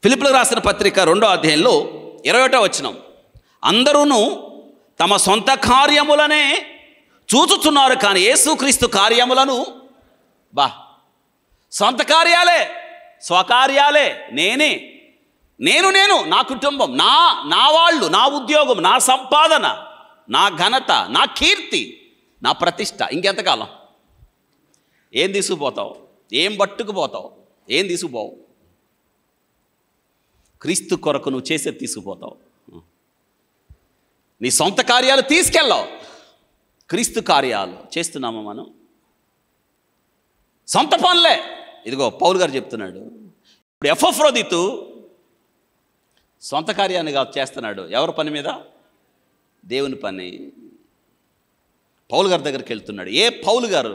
ఫిలిప్పీయులకు రాసిన పత్రిక 2వ అధ్యాయంలో 21వ వచనం, అందరూను తమ సొంత కార్యములనే చూచుచున్నారు, కానీ యేసుక్రీస్తు కార్యములను సొంత కార్యాలే, స్వకార్యాలే, నేను నా కుటుంబం, నా వాళ్ళు, నా ఉద్యోగం, నా సంపాదన, నా ఘనత, నా కీర్తి, నా ప్రతిష్ట. ఇంకెంతకాలం? ఏం తీసుకుపోతావు? ఏం పట్టుకుపోతావు? ఏం తీసుకుపోవు? క్రీస్తు కొరకు నువ్వు చేసేది తీసుకుపోతావు. నీ సొంత కార్యాలు తీసుకెళ్ళావు, క్రీస్తు కార్యాలు చేస్తున్నామా మనం? సొంత పనులే. ఇదిగో పౌలు గారు చెప్తున్నాడు, ఇప్పుడు ఎపఫ్రోదితు సొంత కార్యాన్ని కాదు చేస్తున్నాడు. ఎవరి పని మీద? దేవుని పని. పౌలు గారి దగ్గరికి వెళ్తున్నాడు. ఏ పౌలు గారు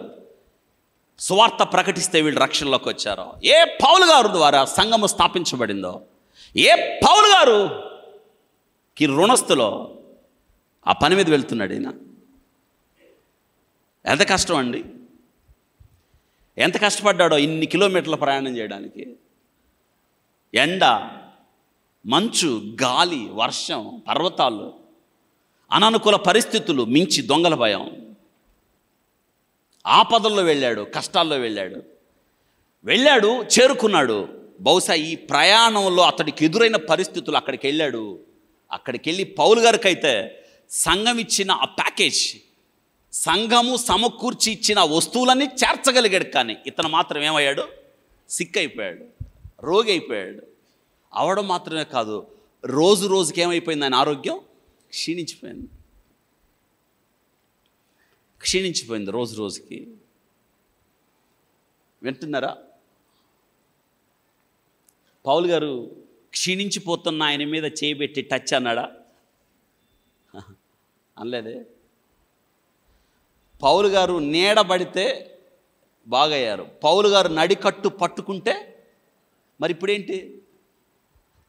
సువార్త ప్రకటిస్తే వీళ్ళు రక్షణలోకి వచ్చారో, ఏ పౌలు గారు ద్వారా సంఘము స్థాపించబడిందో, ఏ పౌలు గారుకి రుణస్థులో ఆ పని మీద వెళ్తున్నాడు ఈయన. ఎంత కష్టం అండి! ఎంత కష్టపడ్డాడో ఇన్ని కిలోమీటర్ల ప్రయాణం చేయడానికి. ఎండ, మంచు, గాలి, వర్షం, పర్వతాలు, అననుకూల పరిస్థితులు, మించి దొంగల భయం. ఆపదల్లో వెళ్ళాడు, కష్టాల్లో వెళ్ళాడు, చేరుకున్నాడు. బహుశా ఈ ప్రయాణంలో అతడికి ఎదురైన పరిస్థితులు, అక్కడికి వెళ్ళాడు. అక్కడికి వెళ్ళి పౌలు గారికి అయితే సంఘం ఇచ్చిన ఆ ప్యాకేజ్, సంఘము సమకూర్చి ఇచ్చిన వస్తువులన్నీ చేర్చగలిగాడు. కానీ ఇతను మాత్రం ఏమయ్యాడు? సిక్ అయిపోయాడు, రోగి అయిపోయాడు. అవడం మాత్రమే కాదు, రోజు రోజుకి ఏమైపోయింది? ఆయన ఆరోగ్యం క్షీణించిపోయింది రోజు రోజుకి. వింటున్నారా? పౌలు గారు క్షీణించిపోతున్న ఆయన మీద చేయబెట్టి టచ్ అన్నాడా? అనలేదే. పౌలు గారు నీడబడితే బాగయ్యారు, పౌలు గారు నడికట్టు పట్టుకుంటే మరి ఇప్పుడేంటి?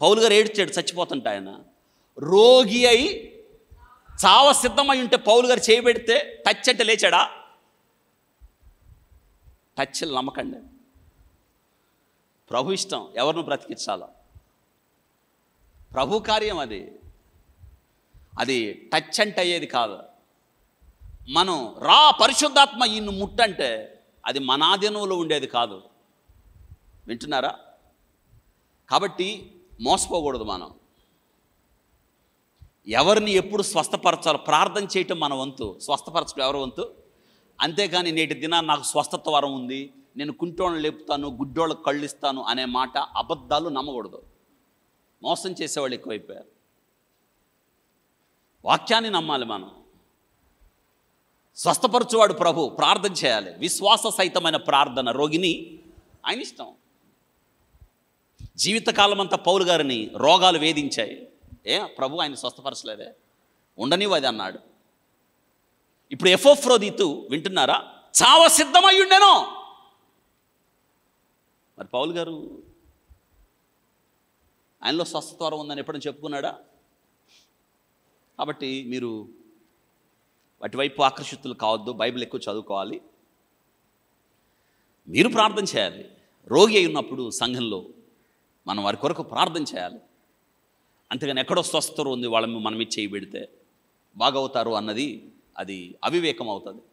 పౌలు గారు ఏడ్చాడు చచ్చిపోతుంటే, ఆయన రోగి అయి చావ సిద్ధమై ఉంటే పౌలు గారు చేయబెడితే టచ్ అంటే లేచాడా? టచ్లు నమ్మకండి. ప్రభు ఇష్టం ఎవరిని బ్రతికించాలో, ప్రభు కార్యం అది టచ్ అంటే అయ్యేది కాదు. మనం పరిశుద్ధాత్మ ఈయన్ని ముట్టంటే అది మన ఆధీనంలో ఉండేది కాదు. వింటున్నారా? కాబట్టి మోసపోకూడదు. మనం ఎవరిని ఎప్పుడు స్వస్థపరచాలో ప్రార్థన చేయటం మన వంతు, స్వస్థపరచడం ఎవరి వంతు. అంతేగాని నేటి దినాన్ని నాకు స్వస్థత వరం ఉంది, నేను కుంటోళ్ళని లేపుతాను, గుడ్డోళ్ళకి కళ్ళు ఇస్తాను అనే మాట, అబద్ధాలు నమ్మకూడదు. మోసం చేసేవాళ్ళు ఎక్కువైపోయారు. వాక్యాన్ని నమ్మాలి మనం. స్వస్థపరచువాడు ప్రభు, ప్రార్థన చేయాలి. విశ్వాస సహితమైన ప్రార్థన. రోగిని ఆయన ఇష్టం. జీవితకాలం అంతా పౌలు గారిని రోగాలు వేధించాయి. ప్రభు ఆయన స్వస్థపరచలేదే, ఉండనివ్వు అది అన్నాడు. ఇప్పుడు ఎపఫ్రోదితు, వింటున్నారా, చావ సిద్ధమయ్యుండెనో. మరి పౌలు గారు ఆయనలో స్వస్థత వరం ఉందని ఎప్పుడైనా చెప్పుకున్నాడా? కాబట్టి మీరు అటువైపు ఆకర్షితులు కావద్దు. బైబిల్ ఎక్కువ చదువుకోవాలి. మీరు ప్రార్థన చేయాలి. రోగి అయి ఉన్నప్పుడు సంఘంలో మనం వారి కొరకు ప్రార్థన చేయాలి. అంతేగాని ఎక్కడో స్వస్థత ఉంది వాళ్ళని మనం ఇచ్చి చేయబెడితే బాగవుతారు అన్నది అది అవివేకం అవుతుంది.